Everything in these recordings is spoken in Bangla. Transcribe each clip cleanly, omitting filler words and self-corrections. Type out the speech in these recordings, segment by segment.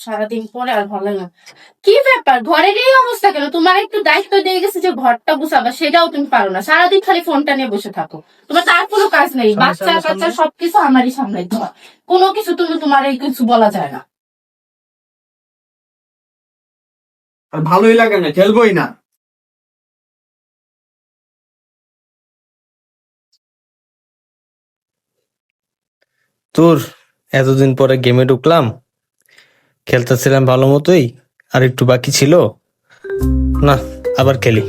সারাদিন পরে আর ভালো লাগে না। কি ব্যাপার, ঘরের এই অবস্থা কেন? তোমার একটু দায়িত্ব দিয়ে গেছে যে ঘরটা গুছাবা, সেটাও তুমি পারো না, সারাদিন খালি ফোনটা নিয়ে বসে থাকো। তোমার তার কোনো কাজ নেই, বাচ্চা কাচ্চা সবকিছু আমারই সামলাইতে হয়, কোনো কিছু তুমি তোমার এই কিছু বলা যায় না। আর ভালোই লাগে না, খেলবোই না। তোর এতদিন পরে গেমে ঢুকলাম, খেলতেছিলাম ভালো মতোই, আর একটু বাকি ছিল, না আবার খেলি।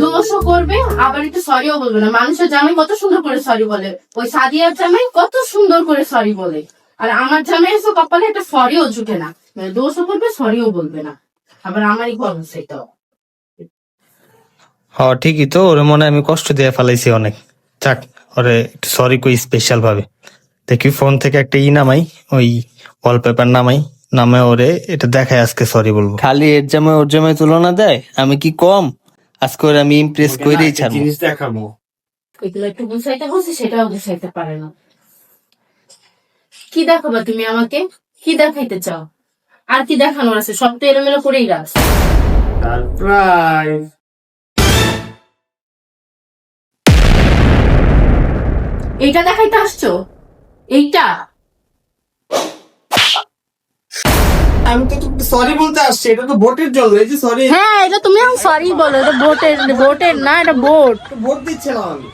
দোষও করবে, আবার একটু সরিও বলবে না। মানুষের জামাই কত সুন্দর করে সরি বলে, ওই সাদিয়ার জামাই কত সুন্দর করে সরি বলে, আর আমার জামাই এসে কপালে একটা সরিও জুটে না। মানে দোষও করবে, সরিও বলবে না, আবার আমারই গল্প সেটাও। হ ঠিকই তো, ওরে মনে হয় আমি কষ্ট দিয়ে ফেলাইছি অনেক। যাক, ওরে একটু সরি কই স্পেশাল ভাবে। দেখি ফোন থেকে একটা নামাই, ওই ওয়ালপেপার নামাই, নামে ওরে এটা দেখায় আজকে সরি বলবো। খালি এর জামাই ওর জামাই তুলনা দেয়, আমি কি কম? আজকে ওরে আমি ইমপ্রেস কইরেই ছাড়বো। জিনিস দেখাবো। এগুলো একটু গুছাইতে বলছি, সেটাও গুছাইতে পারে না। কি দেখাবা তুমি আমাকে? কি দেখাইতে চাও? আর কি দেখানোর আছে? সব তো এলোমেলো করেই রাখ। সারপ্রাইজ। এইটা দেখাইতে আসছো? এইটা? আমি তো তোকে সরি বলতে আসছি, এটা তো ভোটের জল, এই যে সরি। হ্যাঁ, এটা তুমি সরি বলো, এটা বোটের না, এটা বোট। ভোট দিচ্ছিলাম আমি।